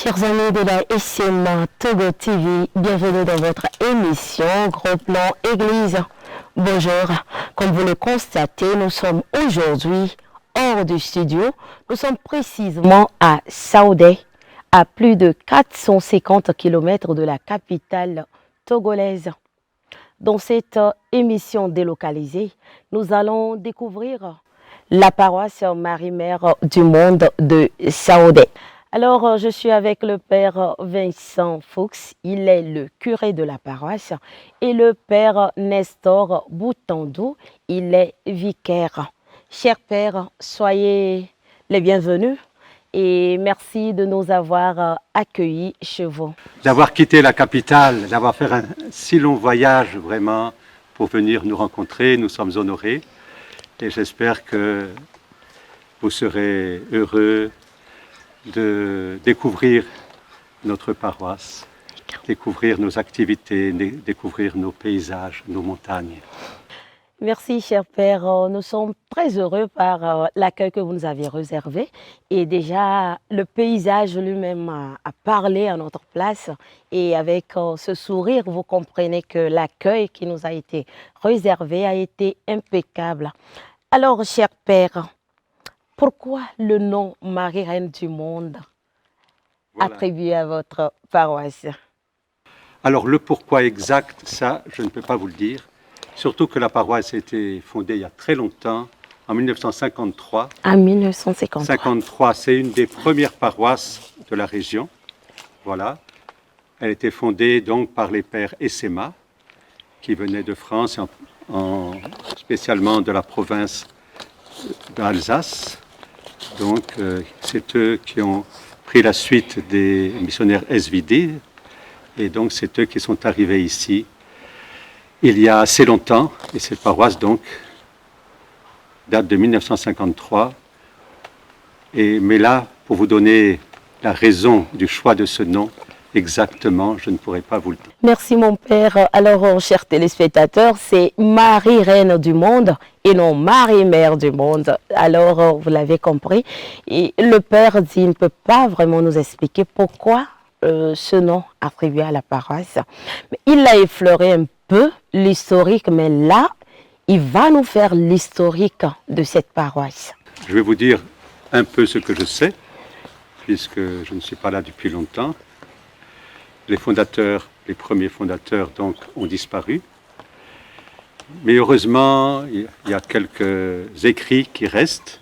Chers amis de la SMA Togo TV, bienvenue dans votre émission Gros Plan Église. Bonjour, comme vous le constatez, nous sommes aujourd'hui hors du studio. Nous sommes précisément à Saoudé, à plus de 450 km de la capitale togolaise. Dans cette émission délocalisée, nous allons découvrir la paroisse Marie-Mère du Monde de Saoudé. Alors, je suis avec le père Vincent Fuchs, il est le curé de la paroisse, et le père Nestor Boutandou, il est vicaire. Chers pères, soyez les bienvenus et merci de nous avoir accueillis chez vous. D'avoir quitté la capitale, d'avoir fait un si long voyage vraiment pour venir nous rencontrer, nous sommes honorés et j'espère que vous serez heureux de découvrir notre paroisse, découvrir nos activités, découvrir nos paysages, nos montagnes. Merci, cher Père. Nous sommes très heureux par l'accueil que vous nous avez réservé. Et déjà, le paysage lui-même a parlé à notre place. Et avec ce sourire, vous comprenez que l'accueil qui nous a été réservé a été impeccable. Alors, cher Père, pourquoi le nom Marie-Reine du Monde attribué à votre paroisse? Alors, le pourquoi exact, ça, je ne peux pas vous le dire. Surtout que la paroisse a été fondée il y a très longtemps, en 1953. En 1953. 1953, c'est une des premières paroisses de la région. Voilà. Elle a été fondée donc par les pères SMA, qui venaient de France, spécialement de la province d'Alsace. Donc, c'est eux qui ont pris la suite des missionnaires SVD. Et donc, c'est eux qui sont arrivés ici il y a assez longtemps. Et cette paroisse, donc, date de 1953. Mais là, pour vous donner la raison du choix de ce nom, exactement, je ne pourrais pas vous le dire. Merci, mon Père. Alors, chers téléspectateurs, c'est Marie-Reine du Monde et non Marie-Mère du Monde. Alors, vous l'avez compris. Et le Père dit, il ne peut pas vraiment nous expliquer pourquoi ce nom attribué à la paroisse. Mais il a effleuré un peu l'historique, mais là, il va nous faire l'historique de cette paroisse. Je vais vous dire un peu ce que je sais, puisque je ne suis pas là depuis longtemps. Les fondateurs, les premiers fondateurs, donc, ont disparu. Mais heureusement, il y a quelques écrits qui restent.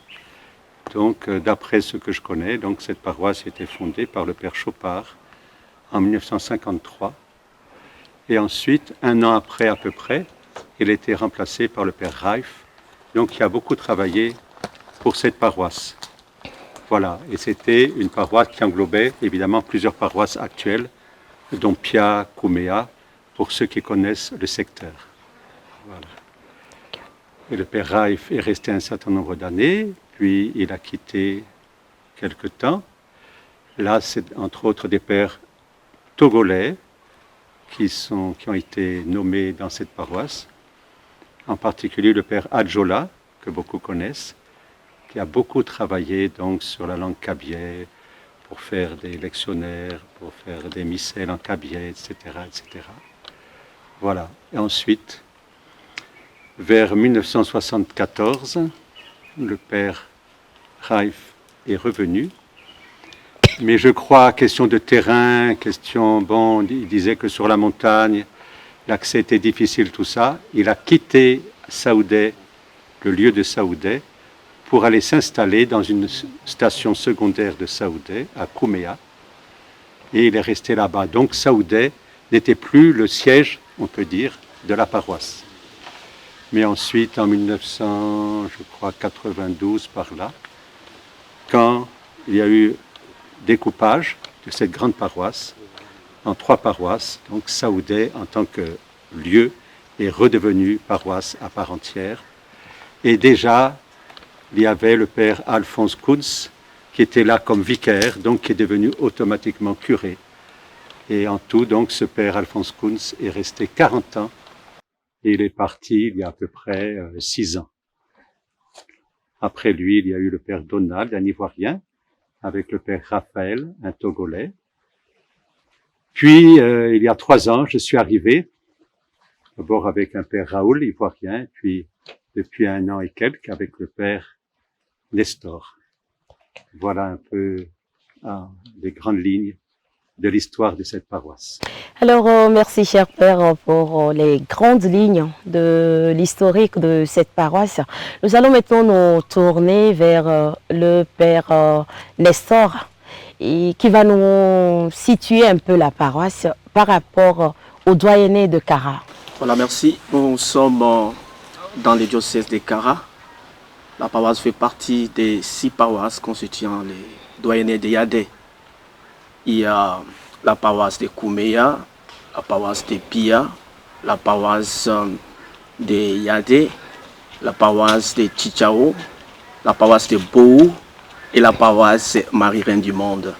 Donc, d'après ce que je connais, donc, cette paroisse a été fondée par le père Chopard en 1953. Et ensuite, un an après à peu près, elle a été remplacée par le père Reif, donc qui a beaucoup travaillé pour cette paroisse. Voilà, et c'était une paroisse qui englobait évidemment plusieurs paroisses actuelles, dont Pia, Kouméa, pour ceux qui connaissent le secteur. Voilà. Et le père Raif est resté un certain nombre d'années, puis il a quitté quelque temps. Là, c'est entre autres des pères togolais qui ont été nommés dans cette paroisse, en particulier le père Adjola, que beaucoup connaissent, qui a beaucoup travaillé donc sur la langue kabyé, pour faire des lectionnaires, pour faire des missels en kabyé, etc., etc. Voilà. Et ensuite, vers 1974, le père Raif est revenu. Mais je crois, question de terrain, bon, il disait que sur la montagne, l'accès était difficile, tout ça. Il a quitté Saoudé, le lieu de Saoudé, pour aller s'installer dans une station secondaire de Saoudé, à Kouméa, et il est resté là-bas. Donc Saoudé n'était plus le siège, on peut dire, de la paroisse. Mais ensuite, en 1992, par là, quand il y a eu découpage de cette grande paroisse en 3 paroisses, donc Saoudé, en tant que lieu, est redevenu paroisse à part entière. Et déjà, il y avait le père Alphonse Kunz, qui était là comme vicaire, donc qui est devenu automatiquement curé. Et en tout, donc, ce père Alphonse Kunz est resté 40 ans, et il est parti il y a à peu près 6 ans. Après lui, il y a eu le père Donald, un Ivoirien, avec le père Raphaël, un Togolais, Puis, il y a 3 ans, je suis arrivé, d'abord avec un père Raoul, ivoirien, puis depuis 1 an et quelques avec le père Nestor. Voilà un peu les grandes lignes de l'histoire de cette paroisse. Alors, merci cher Père pour les grandes lignes de l'historique de cette paroisse. Nous allons maintenant nous tourner vers le Père Nestor et qui va nous situer un peu la paroisse par rapport au doyenné de Kara. Voilà, merci. Nous sommes dans le diocèse de Kara. La paroisse fait partie des 6 paroisses constituant les doyennés de Yadé. Il y a la paroisse de Koumeya, la paroisse de Pia, la paroisse de Yadé, la paroisse de Chichao, la paroisse de Bou et la paroisse Marie-Reine du Monde.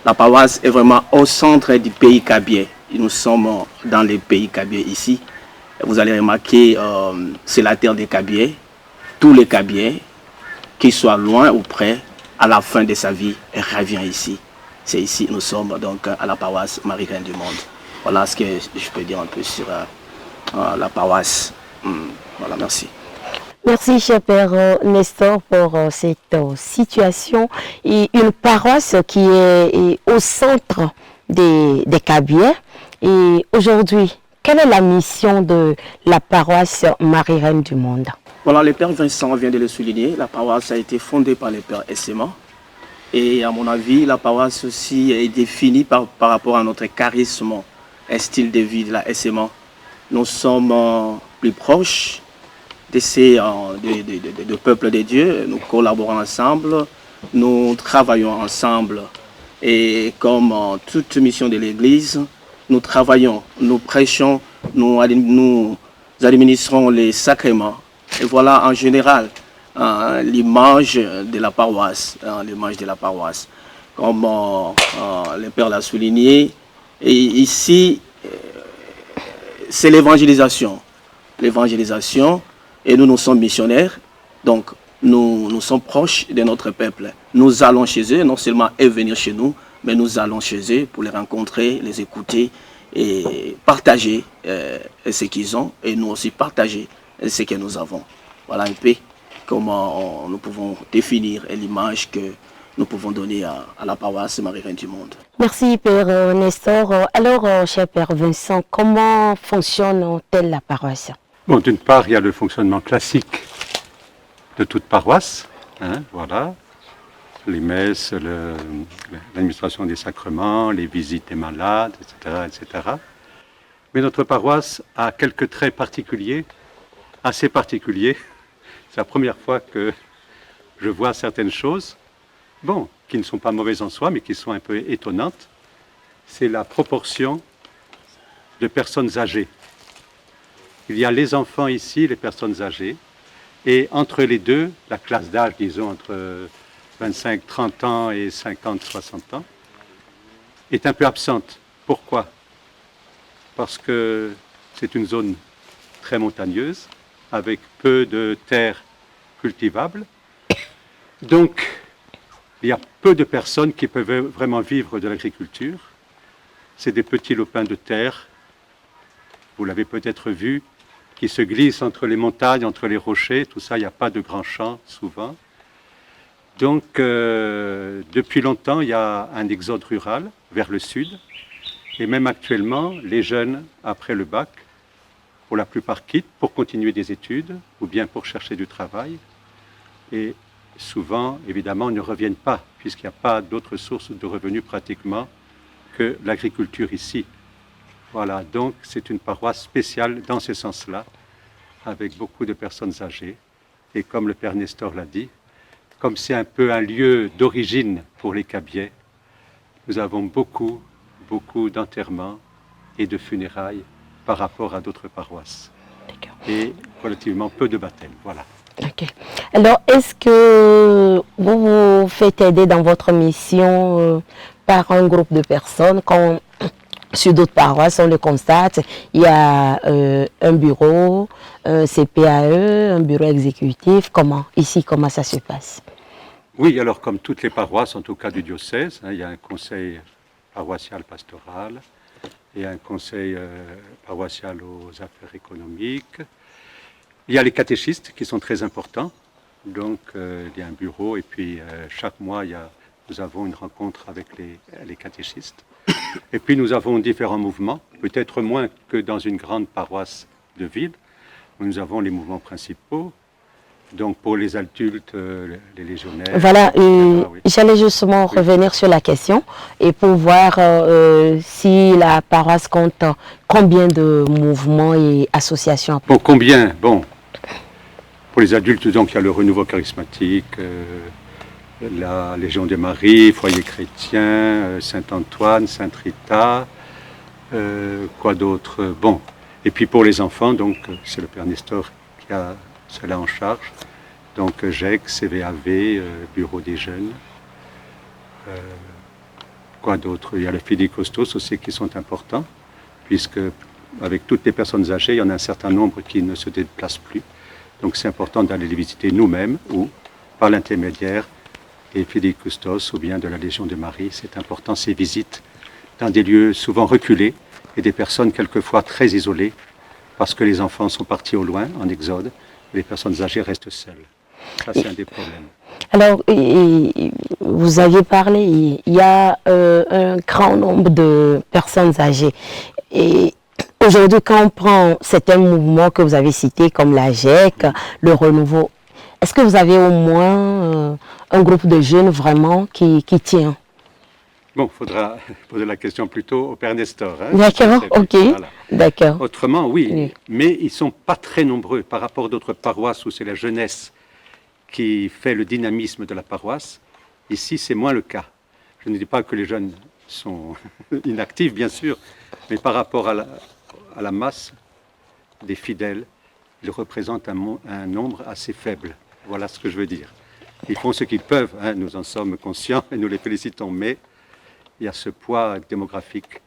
La paroisse est vraiment au centre du pays Kabyé. Nous sommes dans le pays Kabyé ici. Vous allez remarquer, c'est la terre des Kabyés. Tous les Kabyés, qu'ils soient loin ou près, à la fin de sa vie, revient ici. C'est ici, nous sommes donc à la paroisse Marie-Reine du Monde. Voilà ce que je peux dire un peu sur la paroisse. Voilà, merci. Merci, cher Père Nestor, pour cette situation. Et une paroisse qui est au centre des Kabyés. Et aujourd'hui, quelle est la mission de la paroisse Marie-Reine du Monde? Voilà, le Père Vincent vient de le souligner. La paroisse a été fondée par le Père Essema. Et à mon avis, la paroisse aussi est définie par rapport à notre charisme, un style de vie de la Essema. Nous sommes plus proches de ces de peuple de Dieu. Nous collaborons ensemble, nous travaillons ensemble. Et comme toute mission de l'Église, nous travaillons, nous prêchons, nous administrons les sacrements. Et voilà en général l'image de la paroisse, l'image de la paroisse. Comme le Père l'a souligné, et ici, c'est l'évangélisation. L'évangélisation, et nous sommes missionnaires, donc nous sommes proches de notre peuple. Nous allons chez eux, non seulement eux venir chez nous, mais nous allons chez eux pour les rencontrer, les écouter et partager ce qu'ils ont, et nous aussi partager ce que nous avons. Voilà un peu comment nous pouvons définir l'image que nous pouvons donner à la paroisse Marie-Reine du Monde. Merci Père Nestor. Alors, cher Père Vincent, comment fonctionne-t-elle la paroisse? Bon, d'une part, il y a le fonctionnement classique de toute paroisse, voilà, les messes, l'administration des sacrements, les visites des malades, etc., etc. Mais notre paroisse a quelques traits particuliers, assez particuliers. C'est la première fois que je vois certaines choses, bon, qui ne sont pas mauvaises en soi, mais qui sont un peu étonnantes. C'est la proportion de personnes âgées. Il y a les enfants ici, les personnes âgées, et entre les deux, la classe d'âge, disons, entre 25, 30 ans et 50, 60 ans, est un peu absente. Pourquoi? Parce que c'est une zone très montagneuse, avec peu de terres cultivables. Donc, il y a peu de personnes qui peuvent vraiment vivre de l'agriculture. C'est des petits lopins de terre, vous l'avez peut-être vu, qui se glissent entre les montagnes, entre les rochers, tout ça, il n'y a pas de grands champs souvent. Donc, depuis longtemps, il y a un exode rural vers le sud. Et même actuellement, les jeunes, après le bac, pour la plupart quittent pour continuer des études ou bien pour chercher du travail. Et souvent, évidemment, ne reviennent pas, puisqu'il n'y a pas d'autres sources de revenus pratiquement que l'agriculture ici. Voilà, donc c'est une paroisse spéciale dans ce sens-là, avec beaucoup de personnes âgées. Et comme le Père Nestor l'a dit, comme c'est un peu un lieu d'origine pour les Kabyés, nous avons beaucoup d'enterrements et de funérailles par rapport à d'autres paroisses. Et relativement peu de baptêmes, voilà. Okay. Alors, est-ce que vous vous faites aider dans votre mission par un groupe de personnes? Quand sur d'autres paroisses, on le constate, il y a un bureau, un CPAE, un bureau exécutif. Comment ça se passe? Oui, alors comme toutes les paroisses, en tout cas du diocèse, il y a un conseil paroissial pastoral, Il y a un conseil paroissial aux affaires économiques. Il y a les catéchistes qui sont très importants. Donc, il y a un bureau et puis chaque mois, nous avons une rencontre avec les catéchistes. Et puis, nous avons différents mouvements, peut-être moins que dans une grande paroisse de ville. Nous avons les mouvements principaux. Donc, pour les adultes, les légionnaires. Voilà, oui. j'allais justement revenir sur la question et pour voir si la paroisse compte combien de mouvements et associations. Bon, combien? Bon, pour les adultes, donc, il y a le renouveau charismatique, la Légion de Marie, Foyer chrétien, Saint-Antoine, Sainte-Rita, quoi d'autre? Bon, et puis pour les enfants, donc, c'est le Père Nestor qui a cela en charge. Donc, GEC, CVAV, Bureau des jeunes. Quoi d'autre? Il y a les Fidéicostos aussi qui sont importants, puisque avec toutes les personnes âgées, il y en a un certain nombre qui ne se déplacent plus. Donc c'est important d'aller les visiter nous-mêmes ou par l'intermédiaire des Fidéicostos ou bien de la Légion de Marie. C'est important ces visites dans des lieux souvent reculés et des personnes quelquefois très isolées parce que les enfants sont partis au loin en exode et les personnes âgées restent seules. Ça c'est un des problèmes. Alors, vous aviez parlé, il y a un grand nombre de personnes âgées. Et aujourd'hui, quand on prend certains mouvements que vous avez cités, comme la GEC, le renouveau, est-ce que vous avez au moins un groupe de jeunes vraiment qui tient? Bon, il faudra poser la question plutôt au Père Nestor. Hein, d'accord, ok, voilà. D'accord. Autrement, oui, mais ils ne sont pas très nombreux par rapport à d'autres paroisses où c'est la jeunesse qui fait le dynamisme de la paroisse. Ici, c'est moins le cas. Je ne dis pas que les jeunes sont inactifs, bien sûr, mais par rapport à la masse des fidèles, ils représentent un nombre assez faible. Voilà ce que je veux dire. Ils font ce qu'ils peuvent, hein, nous en sommes conscients et nous les félicitons, mais il y a ce poids démographique.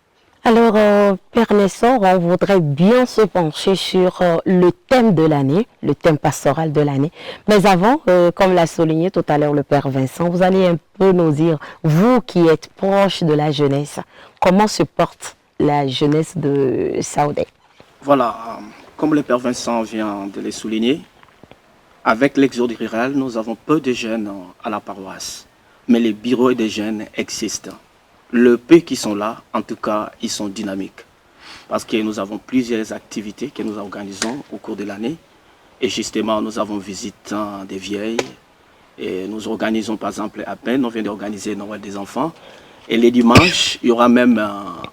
Alors, Père Nestor, on voudrait bien se pencher sur le thème de l'année, le thème pastoral de l'année. Mais avant, comme l'a souligné tout à l'heure le Père Vincent, vous allez un peu nous dire, vous qui êtes proche de la jeunesse, comment se porte la jeunesse de Saoudé? Voilà, comme le Père Vincent vient de le souligner, avec l'exode rural, nous avons peu de jeunes à la paroisse, mais les bureaux des jeunes existent. Le peu qui sont là, en tout cas, ils sont dynamiques. Parce que nous avons plusieurs activités que nous organisons au cours de l'année. Et justement, nous avons visité des vieilles. Et nous organisons, par exemple, à peine, on vient d'organiser Noël des enfants. Et les dimanches, il y aura même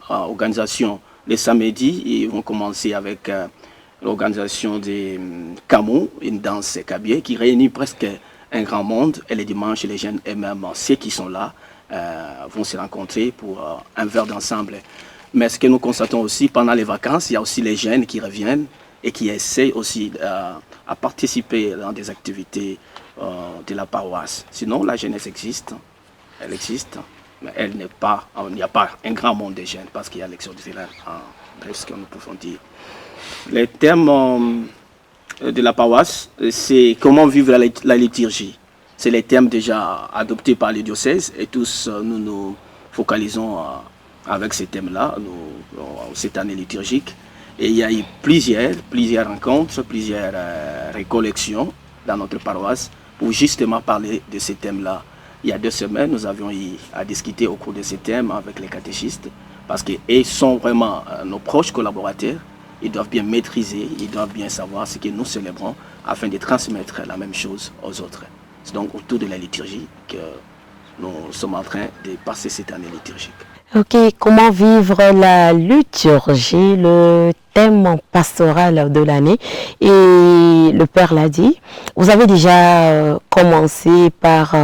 organisation. Les samedis, ils vont commencer avec l'organisation des Camou, une danse kabyé qui réunit presque un grand monde. Et les dimanches, les jeunes et même ceux qui sont là, vont se rencontrer pour un verre d'ensemble. Mais ce que nous constatons aussi pendant les vacances, il y a aussi les jeunes qui reviennent et qui essayent aussi à participer dans des activités de la paroisse. Sinon, la jeunesse existe, elle existe, mais elle n'est pas, il n'y a pas un grand monde de jeunes parce qu'il y a l'exode rural, bref, ce que nous pouvons dire. Le thème de la paroisse, c'est comment vivre la liturgie. C'est les thèmes déjà adoptés par les diocèses et tous nous nous focalisons avec ces thèmes-là, cette année liturgique. Et il y a eu plusieurs rencontres, plusieurs récollections dans notre paroisse pour justement parler de ces thèmes-là. Il y a 2 semaines, nous avions eu à discuter au cours de ces thèmes avec les catéchistes parce qu'ils sont vraiment nos proches collaborateurs. Ils doivent bien maîtriser, ils doivent bien savoir ce que nous célébrons afin de transmettre la même chose aux autres. C'est donc autour de la liturgie que nous sommes en train de passer cette année liturgique. Ok, comment vivre la liturgie, le thème pastoral de l'année. Et le Père l'a dit, vous avez déjà commencé par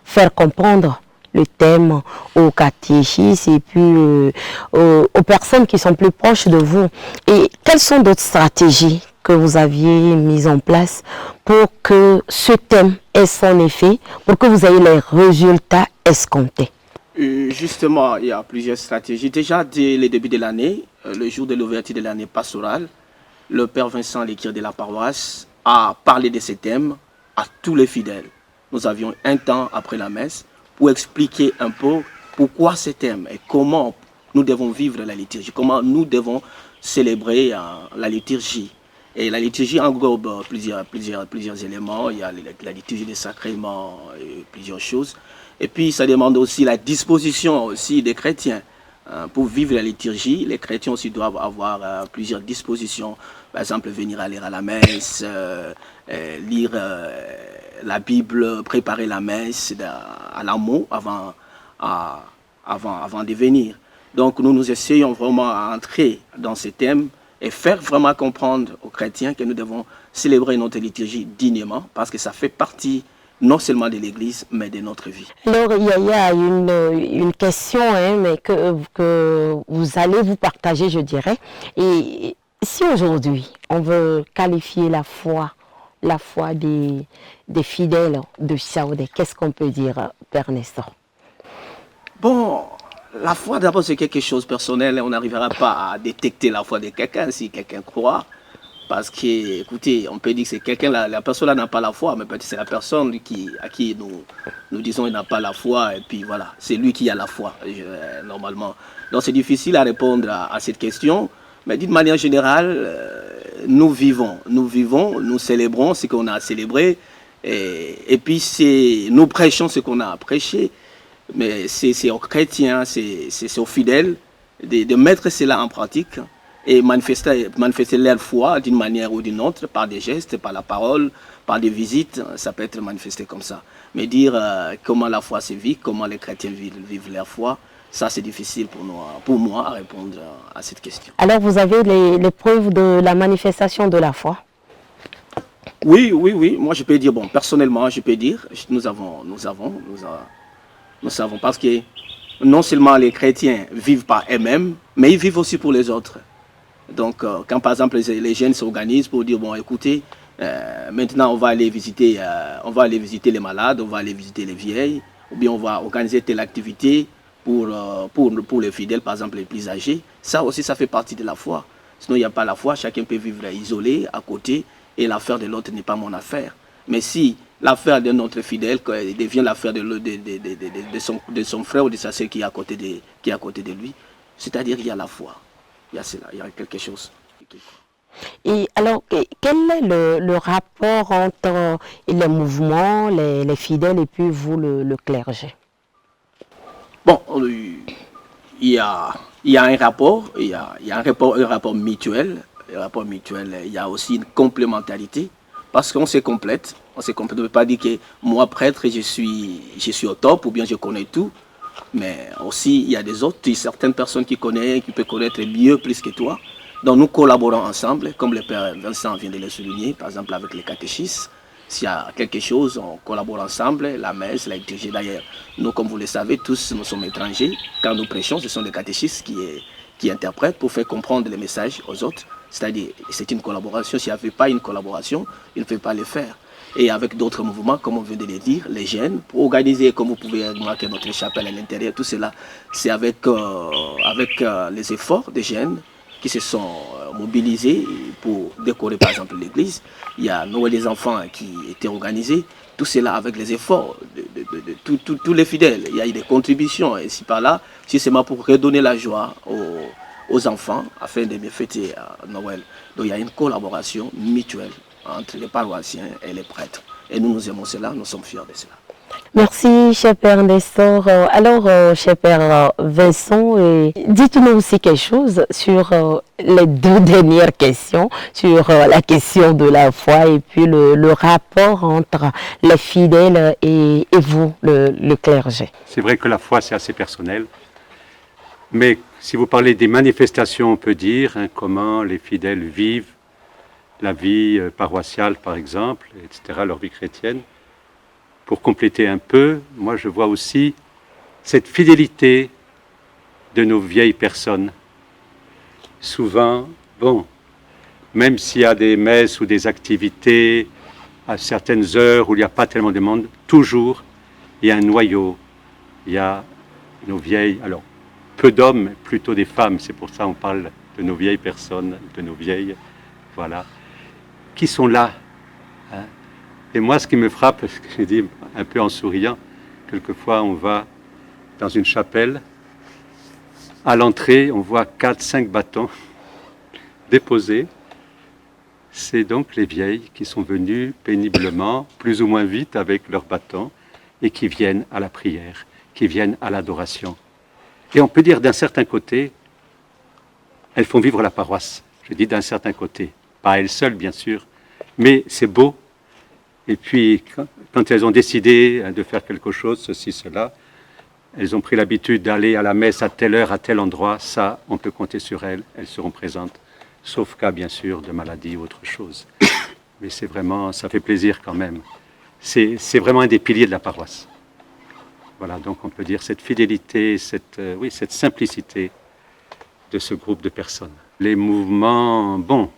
faire comprendre le thème aux catéchistes et puis aux personnes qui sont plus proches de vous. Et quelles sont d'autres stratégies que vous aviez mises en place pour que ce thème ait son effet, pour que vous ayez les résultats escomptés? Justement, il y a plusieurs stratégies. Déjà, dès le début de l'année, le jour de l'ouverture de l'année pastorale, le Père Vincent, l'écrire de la paroisse, a parlé de ce thème à tous les fidèles. Nous avions un temps après la messe pour expliquer un peu pourquoi ce thème et comment nous devons vivre la liturgie, comment nous devons célébrer la liturgie. Et la liturgie englobe plusieurs éléments. Il y a la liturgie des sacrements et plusieurs choses. Et puis, ça demande aussi la disposition aussi des chrétiens. Pour vivre la liturgie, les chrétiens aussi doivent avoir plusieurs dispositions. Par exemple, venir à lire à la messe, lire la Bible, préparer la messe à l'amont avant de venir. Donc, nous essayons vraiment à entrer dans ce thème et faire vraiment comprendre aux chrétiens que nous devons célébrer notre liturgie dignement parce que ça fait partie non seulement de l'Église, mais de notre vie. Alors, il y a une question mais que vous allez vous partager, je dirais. Et si aujourd'hui, on veut qualifier la foi des fidèles de Chaoudé, qu'est-ce qu'on peut dire, Père Nestor? Bon, la foi d'abord c'est quelque chose de personnel. On n'arrivera pas à détecter la foi de quelqu'un si quelqu'un croit. Parce que, écoutez, on peut dire que c'est quelqu'un, la personne là n'a pas la foi, mais peut-être c'est la personne à qui nous disons qu'il n'a pas la foi, et puis voilà, c'est lui qui a la foi, normalement. Donc c'est difficile à répondre à cette question, mais d'une manière générale, nous vivons, nous célébrons ce qu'on a célébré, et puis nous prêchons ce qu'on a prêché, mais c'est aux chrétiens, c'est aux fidèles de mettre cela en pratique, et manifester leur foi d'une manière ou d'une autre, par des gestes, par la parole, par des visites, ça peut être manifesté comme ça. Mais dire comment la foi se vit, comment les chrétiens vivent leur foi, ça c'est difficile pour moi à répondre à cette question. Alors vous avez les preuves de la manifestation de la foi? Oui, moi je peux dire, bon, personnellement je peux dire, nous savons, parce que non seulement les chrétiens vivent par eux-mêmes, mais ils vivent aussi pour les autres. Donc, quand par exemple les jeunes s'organisent pour dire, bon, écoutez, maintenant on va aller visiter les malades, on va aller visiter les vieilles, ou bien on va organiser telle activité pour les fidèles, par exemple les plus âgés. Ça aussi, ça fait partie de la foi. Sinon, il n'y a pas la foi, chacun peut vivre isolé, à côté, et l'affaire de l'autre n'est pas mon affaire. Mais si l'affaire d'un autre fidèle devient l'affaire de son frère ou de sa sœur qui est à côté de lui, c'est-à-dire qu'il y a la foi. Il y a quelque chose. Et alors, quel est le rapport entre les mouvements, les fidèles et puis vous, le clergé? Bon, il y a un rapport, il y a un rapport mutuel. Il y a aussi une complémentarité parce qu'on se complète. On ne peut pas dire que moi, prêtre, je suis au top ou bien je connais tout. Mais aussi, il y a des autres, certaines personnes qui peuvent connaître mieux plus que toi. Donc nous collaborons ensemble, comme le Père Vincent vient de le souligner, par exemple avec les catéchistes. S'il y a quelque chose, on collabore ensemble, la messe, la liturgie. D'ailleurs, nous, comme vous le savez, tous nous sommes étrangers. Quand nous prêchons, ce sont les catéchistes qui interprètent pour faire comprendre les messages aux autres. C'est-à-dire, c'est une collaboration. S'il n'y avait pas une collaboration, il ne peut pas le faire. Et avec d'autres mouvements, comme on vient de le dire, les jeunes, pour organiser, comme vous pouvez remarquer notre chapelle à l'intérieur, tout cela, c'est avec les efforts des jeunes qui se sont mobilisés pour décorer par exemple l'église. Il y a Noël des enfants qui étaient organisés, tout cela avec les efforts de tous les fidèles. Il y a eu des contributions ici par là, justement pour redonner la joie aux enfants afin de mieux fêter Noël. Donc il y a une collaboration mutuelle entre les paroissiens et les prêtres. Et nous aimons cela, nous sommes fiers de cela. Merci, cher Père Nestor. Alors, cher Père Vincent, dites-nous aussi quelque chose sur les deux dernières questions, sur la question de la foi et puis le rapport entre les fidèles et vous, le clergé. C'est vrai que la foi, c'est assez personnel. Mais si vous parlez des manifestations, on peut dire comment les fidèles vivent la vie paroissiale, par exemple, etc., leur vie chrétienne. Pour compléter un peu, moi je vois aussi cette fidélité de nos vieilles personnes. Souvent, bon, même s'il y a des messes ou des activités à certaines heures où il n'y a pas tellement de monde, toujours il y a un noyau, il y a nos vieilles, alors peu d'hommes, plutôt des femmes, c'est pour ça qu'on parle de nos vieilles personnes, de nos vieilles, voilà, qui sont là. Hein. Et moi, ce qui me frappe, ce que j'ai dit un peu en souriant, quelquefois on va dans une chapelle À l'entrée, on voit 4-5 bâtons déposés. C'est donc les vieilles qui sont venues péniblement, plus ou moins vite avec leurs bâtons, et qui viennent à la prière, qui viennent à l'adoration. Et on peut dire d'un certain côté, elles font vivre la paroisse. Je dis d'un certain côté, pas elles seules bien sûr, mais c'est beau. Et puis quand elles ont décidé de faire quelque chose, ceci, cela, elles ont pris l'habitude d'aller à la messe à telle heure, à tel endroit, ça, on peut compter sur elles seront présentes, sauf cas bien sûr de maladie ou autre chose. Mais c'est vraiment, ça fait plaisir quand même. C'est vraiment un des piliers de la paroisse. Voilà, donc on peut dire cette fidélité, cette simplicité de ce groupe de personnes. Les mouvements, bon,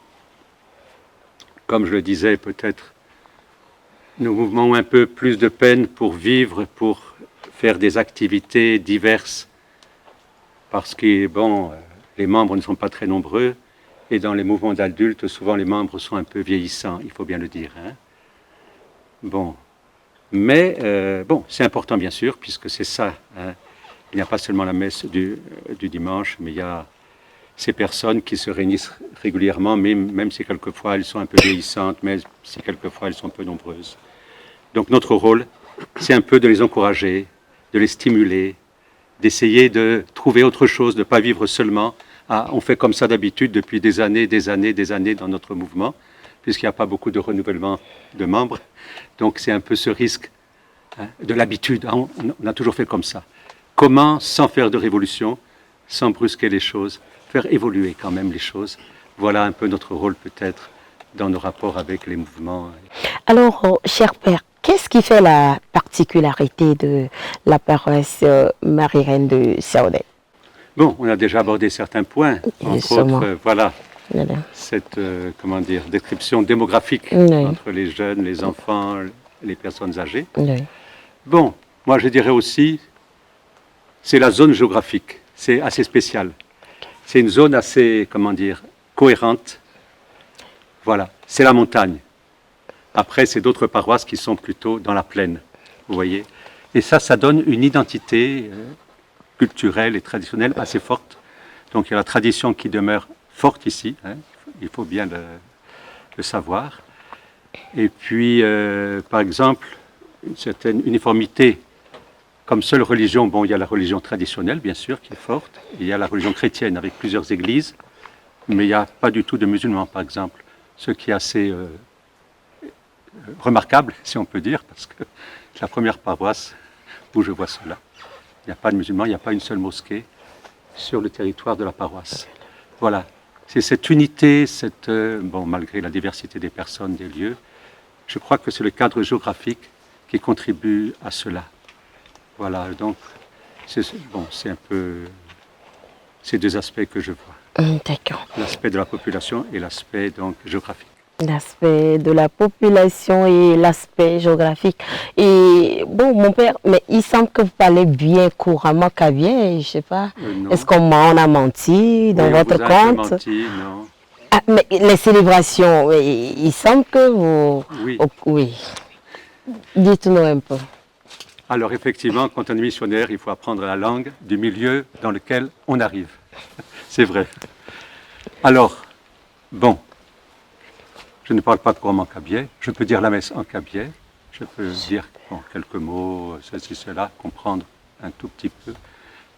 comme je le disais, peut-être, nos mouvements ont un peu plus de peine pour vivre, pour faire des activités diverses, parce que, bon, les membres ne sont pas très nombreux, et dans les mouvements d'adultes, souvent les membres sont un peu vieillissants, il faut bien le dire. Hein. Bon, mais, bon, c'est important bien sûr, puisque c'est ça. Hein. Il n'y a pas seulement la messe du dimanche, mais il y a ces personnes qui se réunissent régulièrement, même si quelquefois elles sont un peu vieillissantes, même si quelquefois elles sont peu nombreuses. Donc notre rôle, c'est un peu de les encourager, de les stimuler, d'essayer de trouver autre chose, de ne pas vivre seulement. Ah, on fait comme ça d'habitude depuis des années dans notre mouvement, puisqu'il n'y a pas beaucoup de renouvellement de membres. Donc c'est un peu ce risque hein, de l'habitude. On a toujours fait comme ça. Comment, sans faire de révolution, sans brusquer les choses, faire évoluer quand même les choses. Voilà un peu notre rôle peut-être dans nos rapports avec les mouvements. Alors, cher Père, qu'est-ce qui fait la particularité de la paroisse Marie-Reine de Saoudé? Bon, on a déjà abordé certains points, entre autres, voilà, cette comment dire, description démographique entre les jeunes, les enfants, les personnes âgées. Bon, moi je dirais aussi, c'est la zone géographique, c'est assez spécial. C'est une zone assez, comment dire, cohérente. Voilà, c'est la montagne. Après, c'est d'autres paroisses qui sont plutôt dans la plaine, vous voyez. Et ça donne une identité culturelle et traditionnelle assez forte. Donc il y a la tradition qui demeure forte ici, hein, il faut bien le savoir. Et puis, par exemple, une certaine uniformité. Comme seule religion, bon, il y a la religion traditionnelle, bien sûr, qui est forte. Il y a la religion chrétienne avec plusieurs églises, mais il n'y a pas du tout de musulmans, par exemple. Ce qui est assez remarquable, si on peut dire, parce que c'est la première paroisse où je vois cela. Il n'y a pas de musulmans, il n'y a pas une seule mosquée sur le territoire de la paroisse. Voilà, c'est cette unité, bon, malgré la diversité des personnes, des lieux, je crois que c'est le cadre géographique qui contribue à cela. Voilà, donc c'est un peu ces deux aspects que je vois. D'accord. L'aspect de la population et l'aspect donc géographique. L'aspect de la population et l'aspect géographique. Et bon, mon père, mais il semble que vous parlez bien couramment kabien, je ne sais pas. Est-ce qu'on a menti dans votre compte? Menti, non. Ah, mais les célébrations, il semble que vous... Oui. Oui. Dites-nous un peu. Alors effectivement, quand on est missionnaire, il faut apprendre la langue du milieu dans lequel on arrive. C'est vrai. Alors, bon, je ne parle pas couramment kabien, je peux dire la messe en kabien, je peux dire bon, quelques mots, ceci, cela, comprendre un tout petit peu,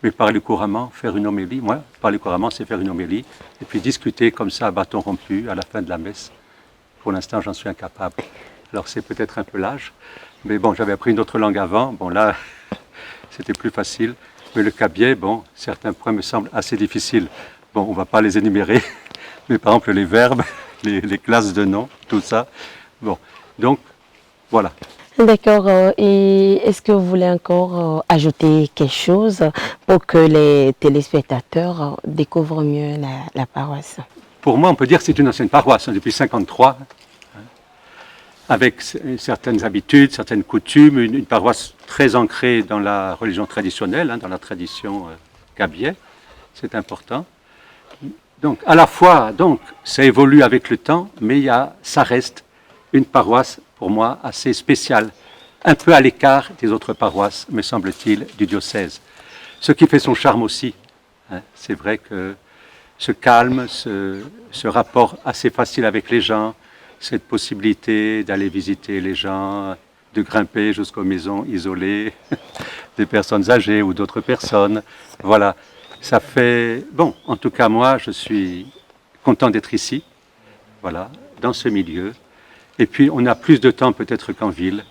mais parler couramment, faire une homélie, moi, parler couramment, c'est faire une homélie, et puis discuter comme ça à bâton rompu à la fin de la messe. Pour l'instant, j'en suis incapable. Alors c'est peut-être un peu l'âge, mais bon, j'avais appris une autre langue avant, bon là, c'était plus facile, mais le kabien, bon, certains points me semblent assez difficiles. Bon, on ne va pas les énumérer, mais par exemple les verbes, les classes de noms, tout ça. Bon, donc, voilà. D'accord. Et est-ce que vous voulez encore ajouter quelque chose pour que les téléspectateurs découvrent mieux la paroisse? Pour moi, on peut dire que c'est une ancienne paroisse, hein, depuis 1953, hein, avec certaines habitudes, certaines coutumes, une paroisse très ancrée dans la religion traditionnelle, hein, dans la tradition kabyé, c'est important. Donc, à la fois, donc, ça évolue avec le temps, mais ça reste une paroisse, pour moi, assez spéciale, un peu à l'écart des autres paroisses, me semble-t-il, du diocèse. Ce qui fait son charme aussi, hein. C'est vrai que ce calme, ce rapport assez facile avec les gens, cette possibilité d'aller visiter les gens, de grimper jusqu'aux maisons isolées des personnes âgées ou d'autres personnes. Voilà, ça fait... Bon, en tout cas, moi, je suis content d'être ici, voilà, dans ce milieu. Et puis, on a plus de temps peut-être qu'en ville.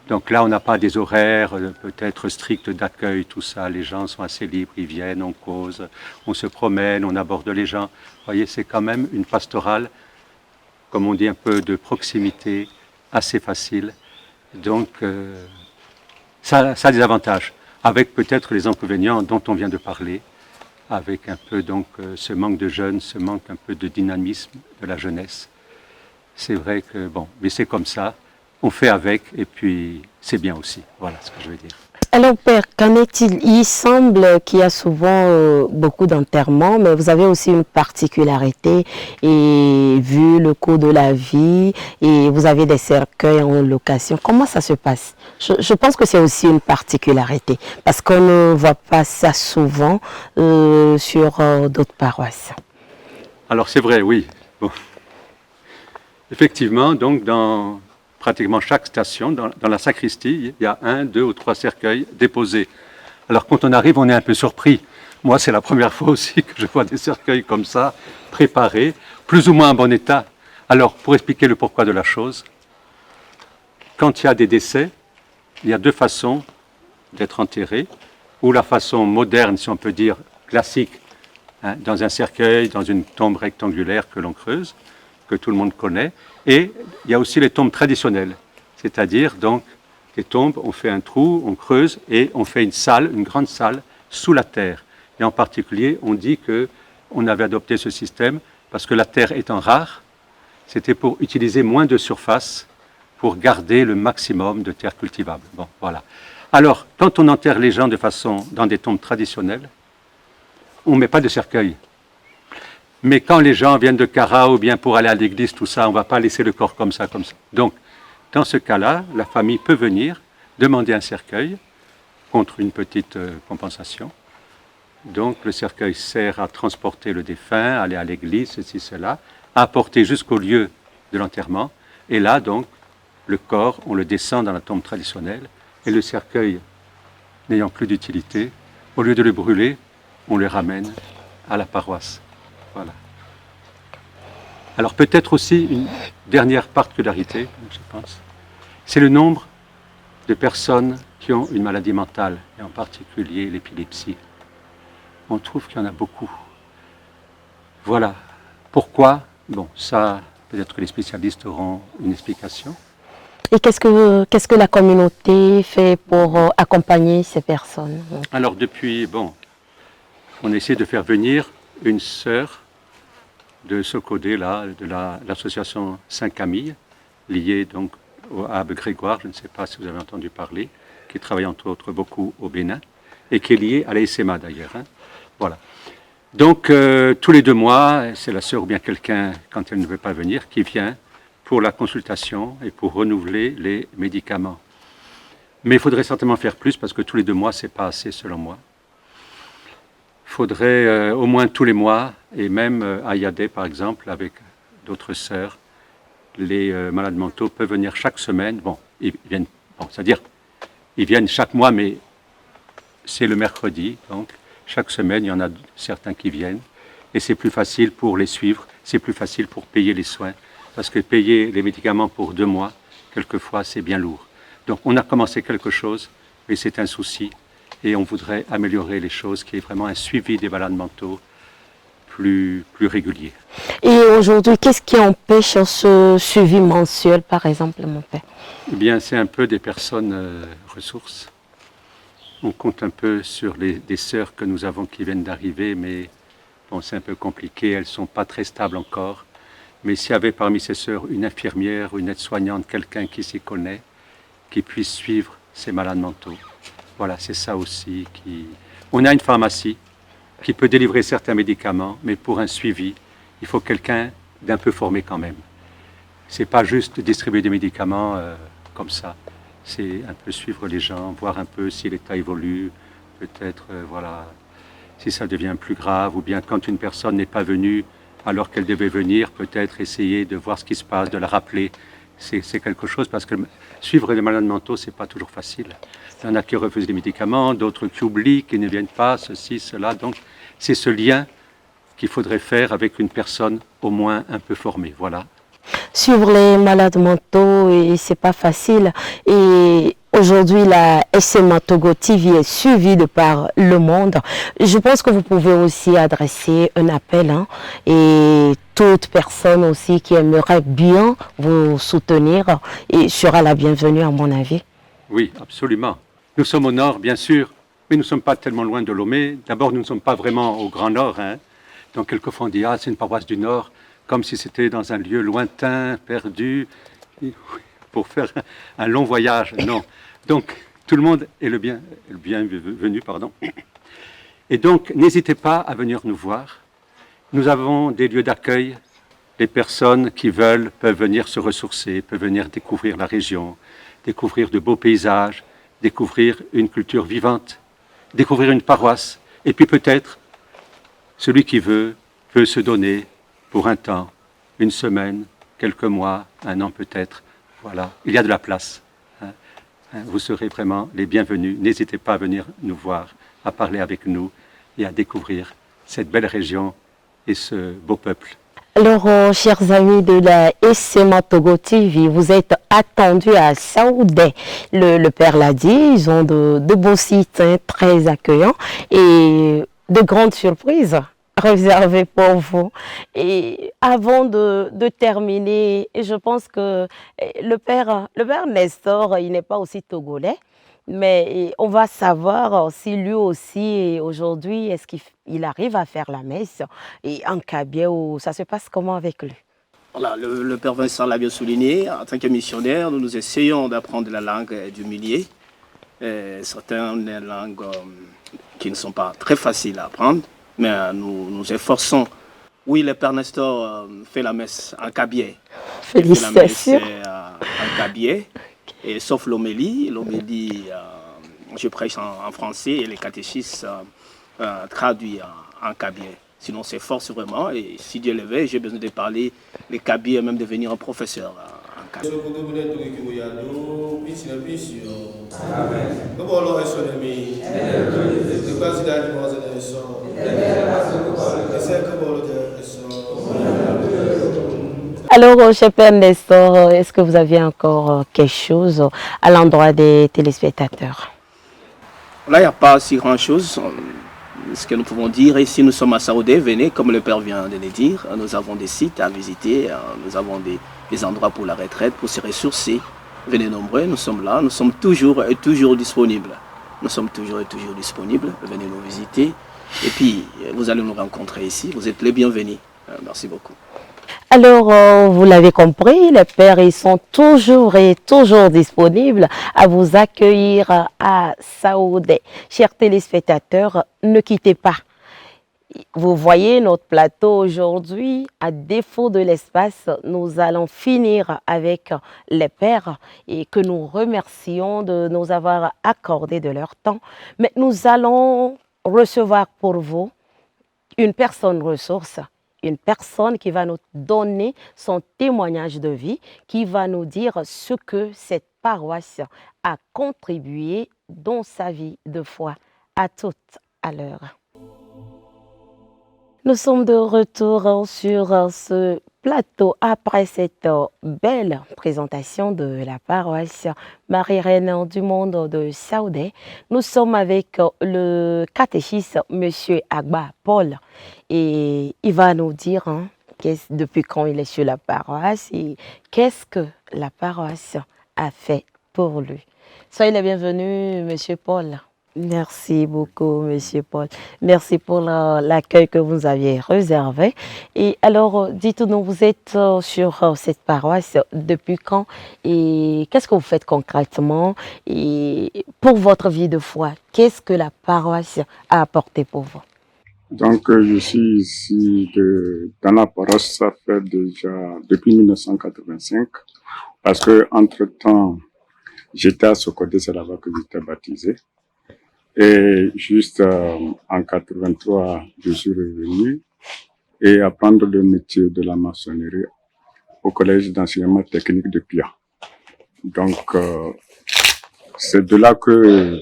Donc là, on n'a pas des horaires peut-être stricts d'accueil, tout ça. Les gens sont assez libres, ils viennent, on cause, on se promène, on aborde les gens. Vous voyez, c'est quand même une pastorale, comme on dit, un peu de proximité, assez facile. Donc, ça a des avantages, avec peut-être les inconvénients dont on vient de parler, avec un peu donc ce manque de jeunes, ce manque un peu de dynamisme de la jeunesse. C'est vrai que, bon, mais c'est comme ça, on fait avec, et puis c'est bien aussi. Voilà ce que je veux dire. Alors Père, qu'en est-il? Il semble qu'il y a souvent beaucoup d'enterrements, mais vous avez aussi une particularité, et vu le cours de la vie, et vous avez des cercueils en location. Comment ça se passe? Je pense que c'est aussi une particularité, parce qu'on ne voit pas ça souvent sur d'autres paroisses. Alors c'est vrai, oui. Bon. Effectivement, donc dans pratiquement chaque station, dans la sacristie, il y a 1, 2 ou 3 cercueils déposés. Alors quand on arrive, on est un peu surpris. Moi, c'est la première fois aussi que je vois des cercueils comme ça, préparés, plus ou moins en bon état. Alors, pour expliquer le pourquoi de la chose, quand il y a des décès, il y a 2 façons d'être enterré, ou la façon moderne, si on peut dire, classique, hein, dans un cercueil, dans une tombe rectangulaire que l'on creuse, que tout le monde connaît, et il y a aussi les tombes traditionnelles, c'est-à-dire donc les tombes, on fait un trou, on creuse et on fait une salle, une grande salle sous la terre. Et en particulier, on dit qu'on avait adopté ce système parce que la terre étant rare, c'était pour utiliser moins de surface pour garder le maximum de terre cultivable. Bon, voilà. Alors, quand on enterre les gens de façon dans des tombes traditionnelles, on ne met pas de cercueil. Mais quand les gens viennent de Cara ou bien pour aller à l'église, tout ça, on ne va pas laisser le corps comme ça, comme ça. Donc, dans ce cas-là, la famille peut venir demander un cercueil contre une petite compensation. Donc, le cercueil sert à transporter le défunt, aller à l'église, ceci, cela, à apporter jusqu'au lieu de l'enterrement. Et là, donc, le corps, on le descend dans la tombe traditionnelle. Et le cercueil, n'ayant plus d'utilité, au lieu de le brûler, on le ramène à la paroisse. Voilà. Alors peut-être aussi une dernière particularité, je pense, c'est le nombre de personnes qui ont une maladie mentale, et en particulier l'épilepsie. On trouve qu'il y en a beaucoup. Voilà. Pourquoi? Bon, ça, peut-être que les spécialistes auront une explication. Et qu'est-ce que la communauté fait pour accompagner ces personnes? Alors depuis, bon, on essaie de faire venir une sœur de Socodé, là, de l'association Saint-Camille, liée donc au Abbé Grégoire, je ne sais pas si vous avez entendu parler, qui travaille entre autres beaucoup au Bénin, et qui est liée à l'ASMA d'ailleurs. Hein. Voilà. Donc tous les 2 mois, c'est la sœur ou bien quelqu'un, quand elle ne veut pas venir, qui vient pour la consultation et pour renouveler les médicaments. Mais il faudrait certainement faire plus, parce que tous les 2 mois, ce n'est pas assez selon moi. Il faudrait au moins tous les mois, et même à Yadé par exemple, avec d'autres sœurs, les malades mentaux peuvent venir chaque semaine. Bon, ils viennent, bon, c'est-à-dire, ils viennent chaque mois, mais c'est le mercredi, donc chaque semaine, il y en a certains qui viennent, et c'est plus facile pour les suivre, c'est plus facile pour payer les soins, parce que payer les médicaments pour 2 mois, quelquefois, c'est bien lourd. Donc on a commencé quelque chose, mais c'est un souci. Et on voudrait améliorer les choses, qu'il y ait vraiment un suivi des malades mentaux plus régulier. Et aujourd'hui, qu'est-ce qui empêche ce suivi mensuel, par exemple, mon père? Eh bien, c'est un peu des personnes ressources. On compte un peu sur des sœurs que nous avons qui viennent d'arriver, mais bon, c'est un peu compliqué, elles ne sont pas très stables encore. Mais s'il y avait parmi ces sœurs une infirmière ou une aide-soignante, quelqu'un qui s'y connaît, qui puisse suivre ces malades mentaux. Voilà, c'est ça aussi qui... On a une pharmacie qui peut délivrer certains médicaments, mais pour un suivi, il faut quelqu'un d'un peu formé quand même. C'est pas juste distribuer des médicaments comme ça. C'est un peu suivre les gens, voir un peu si l'état évolue, peut-être, voilà. si ça devient plus grave, ou bien quand une personne n'est pas venue alors qu'elle devait venir, peut-être essayer de voir ce qui se passe, de la rappeler. C'est quelque chose, parce que suivre les malades mentaux, c'est pas toujours facile. Il y en a qui refusent les médicaments, d'autres qui oublient, qui ne viennent pas, ceci, cela. Donc, c'est ce lien qu'il faudrait faire avec une personne au moins un peu formée. Voilà. Suivre les malades mentaux, et c'est pas facile. Et aujourd'hui, la SMA Togo TV est suivie de par le monde. Je pense que vous pouvez aussi adresser un appel, et toute personne aussi qui aimerait bien vous soutenir et sera la bienvenue, à mon avis. Oui, absolument. Nous sommes au nord, bien sûr, mais nous ne sommes pas tellement loin de Lomé. D'abord, nous ne sommes pas vraiment au Grand Nord. Donc, quelquefois, on dit, ah, c'est une paroisse du Nord, comme si c'était dans un lieu lointain, perdu, pour faire un long voyage. Non. Donc, tout le monde est le bienvenu, pardon. Et donc, n'hésitez pas à venir nous voir. Nous avons des lieux d'accueil. Les personnes qui veulent peuvent venir se ressourcer, peuvent venir découvrir la région, découvrir de beaux paysages, découvrir une culture vivante, découvrir une paroisse. Et puis peut-être, celui qui veut peut se donner pour un temps, une semaine, quelques mois, un an peut-être. Voilà, il y a de la place. Vous serez vraiment les bienvenus. N'hésitez pas à venir nous voir, à parler avec nous et à découvrir cette belle région et ce beau peuple. Alors, chers amis de la SMA Togo TV, vous êtes attendus à Saoudé. Le père l'a dit, ils ont de beaux sites très accueillants et de grandes surprises réservées pour vous. Et avant de terminer, je pense que le père Nestor, il n'est pas aussi togolais. Mais on va savoir si lui aussi, aujourd'hui, est-ce qu'il arrive à faire la messe et en Kabie, ou ça se passe comment avec lui? Voilà, le Père Vincent l'a bien souligné. En tant que missionnaire, nous essayons d'apprendre la langue du milieu. Certaines langues qui ne sont pas très faciles à apprendre, mais nous nous efforçons. Oui, le Père Nestor fait la messe en Kabie. Félicitations. Il fait la messe en Kabie. Et sauf l'homélie, je prêche en français et les catéchistes traduits en kabye. Sinon, c'est force vraiment. Et si Dieu le veut, j'ai besoin de parler les kabye et même de devenir un professeur en kabye. Alors, cher Père Nestor, est-ce que vous aviez encore quelque chose à l'endroit des téléspectateurs? Là, il n'y a pas si grand-chose. Ce que nous pouvons dire, ici nous sommes à Saoudé, venez, comme le Père vient de le dire, nous avons des sites à visiter, nous avons des endroits pour la retraite, pour se ressourcer. Venez nombreux, nous sommes là, nous sommes toujours et toujours disponibles. Nous sommes toujours et toujours disponibles, venez nous visiter. Et puis, vous allez nous rencontrer ici, vous êtes les bienvenus. Merci beaucoup. Alors, vous l'avez compris, les pères, ils sont toujours et toujours disponibles à vous accueillir à Saoudé. Chers téléspectateurs, ne quittez pas. Vous voyez notre plateau aujourd'hui, à défaut de l'espace, nous allons finir avec les pères et que nous remercions de nous avoir accordé de leur temps. Mais nous allons recevoir pour vous une personne ressource, une personne qui va nous donner son témoignage de vie, qui va nous dire ce que cette paroisse a contribué dans sa vie de foi. À toute à l'heure. Nous sommes de retour sur ce plateau après cette belle présentation de la paroisse Marie-Reine du Monde de Saoudé. Nous sommes avec le catéchiste M. Agba Paul et il va nous dire depuis quand il est sur la paroisse et qu'est-ce que la paroisse a fait pour lui. Soyez les bienvenus, M. Paul. Merci beaucoup, Monsieur Paul. Merci pour l'accueil que vous aviez réservé. Et alors, dites-nous, vous êtes sur cette paroisse depuis quand et qu'est-ce que vous faites concrètement? Et pour votre vie de foi, qu'est-ce que la paroisse a apporté pour vous? Donc, je suis ici dans la paroisse, ça fait déjà depuis 1985, parce que entre-temps, j'étais à Sokodé, c'est là-bas que j'étais baptisé. Et juste en 83, je suis revenu et apprendre le métier de la maçonnerie au collège d'enseignement technique de Pia. Donc, c'est de là que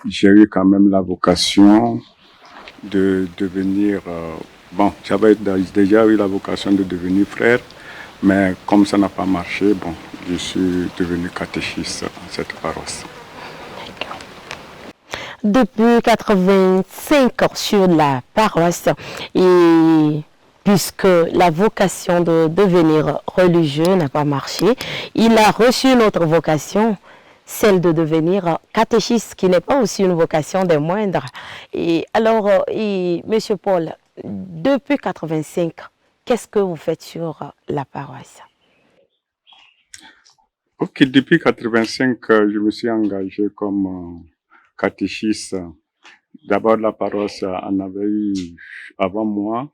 j'ai eu quand même la vocation de devenir... bon, j'avais déjà eu la vocation de devenir frère, mais comme ça n'a pas marché, bon, je suis devenu catéchiste dans cette paroisse. Depuis 85 ans sur la paroisse, et puisque la vocation de devenir religieux n'a pas marché, il a reçu une autre vocation, celle de devenir catéchiste, qui n'est pas aussi une vocation des moindres. Et alors, Monsieur Paul, depuis 85, qu'est-ce que vous faites sur la paroisse? Ok, depuis 85, je me suis engagé comme catéchiste. D'abord, la paroisse en avait eu avant moi.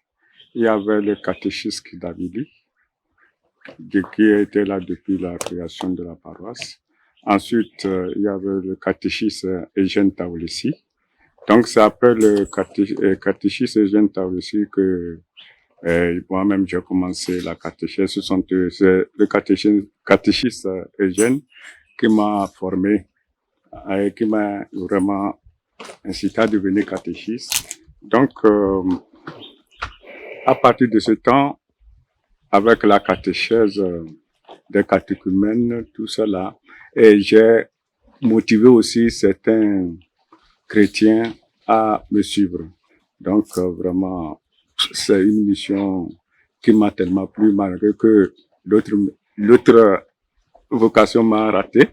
Il y avait le catéchiste Kidavili, qui était là depuis la création de la paroisse. Ensuite, il y avait le catéchiste Eugène Taoulessi. Donc, c'est après le catéchiste Eugène Taoulessi que moi-même j'ai commencé la catéchèse. C'est le catéchiste Eugène qui m'a formé, qui m'a vraiment incité à devenir catéchiste. Donc, à partir de ce temps, avec la catéchèse des catéchumènes, tout cela, et j'ai motivé aussi certains chrétiens à me suivre. Donc, vraiment, c'est une mission qui m'a tellement plu, malgré que l'autre vocation m'a raté.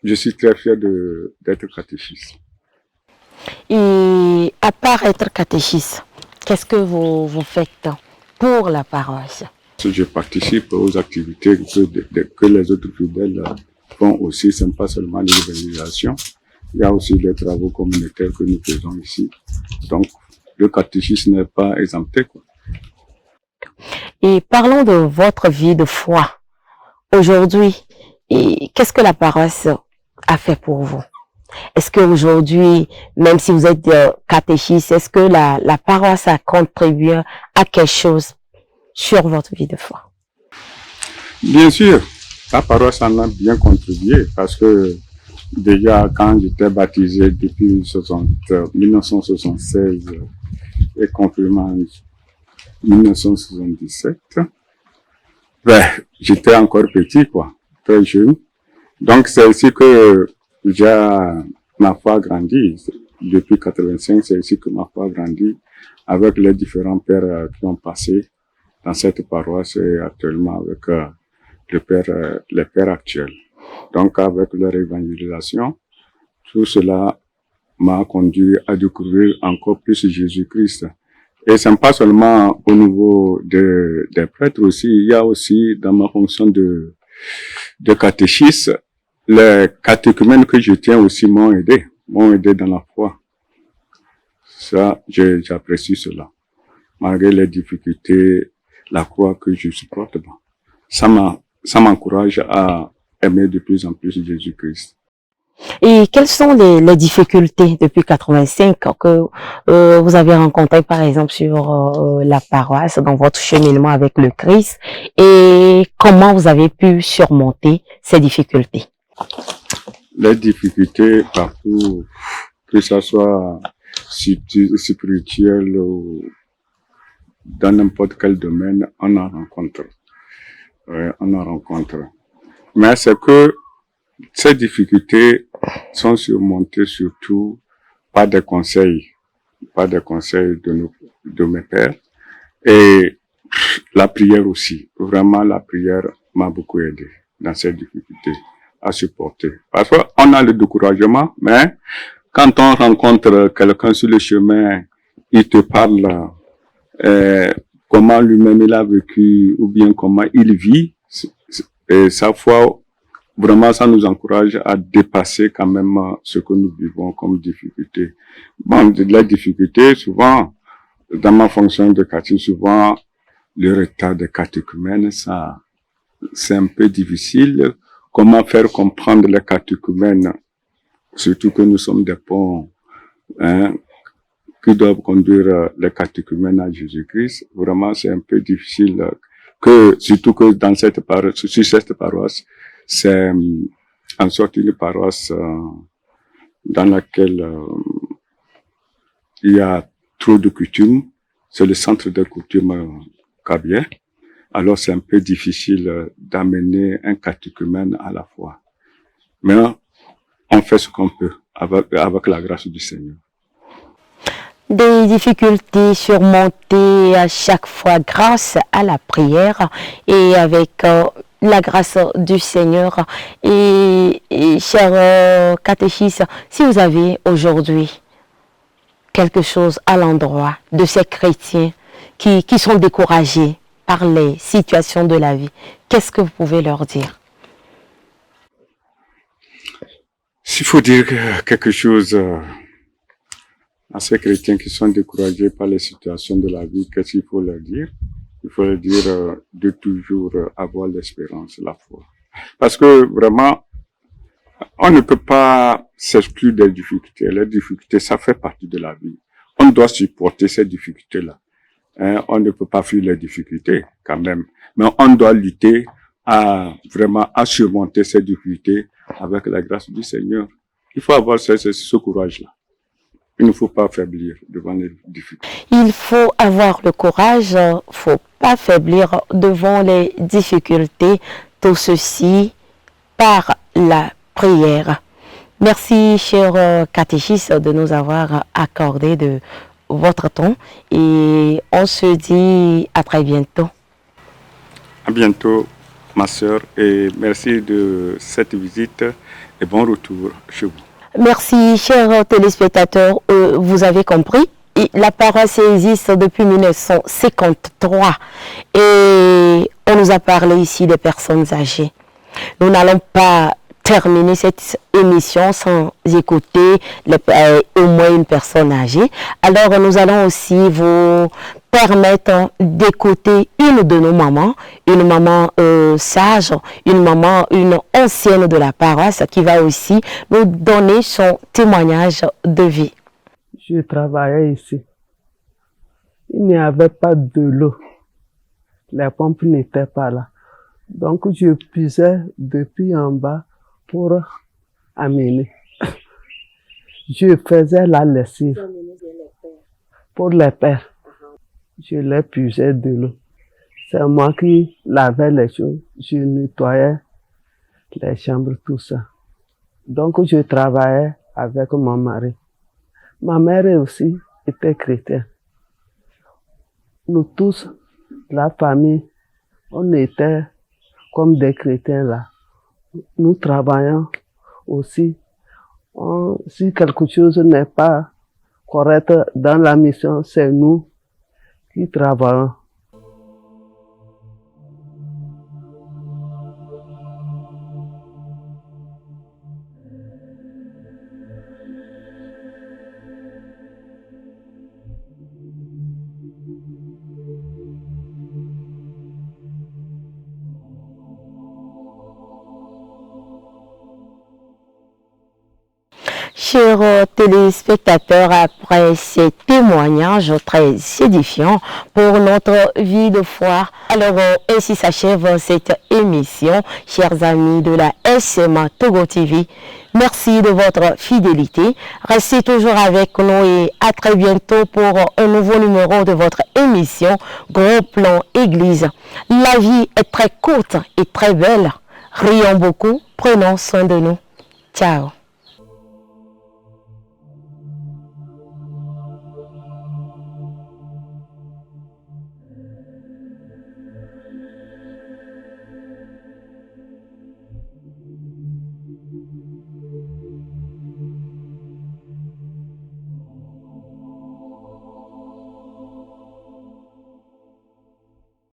Je suis très fier d'être catéchiste. Et à part être catéchiste, qu'est-ce que vous faites pour la paroisse? Je participe aux activités que les autres fidèles font aussi. Ce n'est pas seulement l'évangélisation. Il y a aussi les travaux communautaires que nous faisons ici. Donc, le catéchisme n'est pas exempté, quoi. Et parlons de votre vie de foi aujourd'hui. Et qu'est-ce que la paroisse a fait pour vous? Est-ce qu'aujourd'hui, même si vous êtes catéchiste, est-ce que la paroisse a contribué à quelque chose sur votre vie de foi? Bien sûr, la paroisse en a bien contribué parce que déjà quand j'étais baptisé depuis 1976 et confirmé en 1977, j'étais encore petit, quoi, très jeune. Donc c'est ici que ma foi grandit. Depuis 85, c'est ici que ma foi grandit avec les différents pères qui ont passé dans cette paroisse et actuellement avec les pères actuels. Donc avec leur évangélisation, tout cela m'a conduit à découvrir encore plus Jésus-Christ. Et ce n'est pas seulement au niveau des prêtres aussi, il y a aussi dans ma fonction de catéchiste, les catéchumènes que je tiens aussi m'ont aidé dans la foi. Ça, j'apprécie cela. Malgré les difficultés, la croix que je supporte, ça m'encourage à aimer de plus en plus Jésus-Christ. Et quelles sont les difficultés depuis 85 que vous avez rencontrées, par exemple, sur la paroisse, dans votre cheminement avec le Christ, et comment vous avez pu surmonter ces difficultés? Les difficultés partout, que ce soit spirituel ou dans n'importe quel domaine, on en rencontre. Mais c'est que ces difficultés sont surmontées surtout par des conseils de mes pères et la prière aussi. Vraiment, la prière m'a beaucoup aidé dans ces difficultés à supporter. Parce qu'on a le découragement, mais quand on rencontre quelqu'un sur le chemin, il te parle comment lui-même il a vécu ou bien comment il vit, et sa foi, vraiment, ça nous encourage à dépasser quand même ce que nous vivons comme difficulté. Bon, de la difficulté, souvent, dans ma fonction de catéchiste, souvent, le retard des catéchumènes, ça, c'est un peu difficile. Comment faire comprendre les catéchumènes, surtout que nous sommes des ponts hein, qui doivent conduire les catéchumènes à Jésus-Christ. Vraiment, c'est un peu difficile surtout que dans cette paroisse, sur cette paroisse, c'est en sorte une paroisse dans laquelle il y a trop de coutumes. C'est le centre de coutumes Kabye. Alors c'est un peu difficile d'amener un catéchumène à la foi. Mais on fait ce qu'on peut avec la grâce du Seigneur. Des difficultés surmontées à chaque fois grâce à la prière et avec la grâce du Seigneur. Et cher catéchistes, si vous avez aujourd'hui quelque chose à l'endroit de ces chrétiens qui sont découragés par les situations de la vie, qu'est-ce que vous pouvez leur dire? S'il faut dire quelque chose à ces chrétiens qui sont découragés par les situations de la vie, qu'est-ce qu'il faut leur dire? Il faut leur dire de toujours avoir l'espérance, la foi. Parce que vraiment, on ne peut pas s'exclure des difficultés. Les difficultés, ça fait partie de la vie. On doit supporter ces difficultés-là. Hein, on ne peut pas fuir les difficultés, quand même. Mais on doit lutter à surmonter ces difficultés avec la grâce du Seigneur. Il faut avoir ce courage-là. Il ne faut pas faiblir devant les difficultés. Il faut avoir le courage, il ne faut pas faiblir devant les difficultés. Tout ceci par la prière. Merci, cher catéchiste, de nous avoir accordé de votre temps et on se dit à très bientôt. À bientôt, ma sœur, et merci de cette visite et bon retour chez vous. Merci, chers téléspectateurs. Vous avez compris, la paroisse existe depuis 1953 et on nous a parlé ici des personnes âgées. Nous n'allons pas terminer cette émission sans écouter au moins une personne âgée. Alors nous allons aussi vous permettre d'écouter une de nos mamans, une maman sage, une ancienne de la paroisse qui va aussi nous donner son témoignage de vie. Je travaillais ici. Il n'y avait pas de l'eau. Les pompes n'étaient pas là. Donc je puisais depuis en bas pour amener. Je faisais la lessive pour les pères. Je les puisais de l'eau. C'est moi qui lavais les choses. Je nettoyais les chambres, tout ça. Donc je travaillais avec mon mari. Ma mère aussi était chrétienne. Nous tous, la famille, on était comme des chrétiens là. Nous travaillons aussi. Si quelque chose n'est pas correct dans la mission, c'est nous qui travaillons. Chers téléspectateurs, après ces témoignages très édifiants pour notre vie de foi, alors ainsi s'achève cette émission, chers amis de la SMA Togo TV. Merci de votre fidélité. Restez toujours avec nous et à très bientôt pour un nouveau numéro de votre émission Gros Plan Église. La vie est très courte et très belle. Rions beaucoup, prenons soin de nous. Ciao.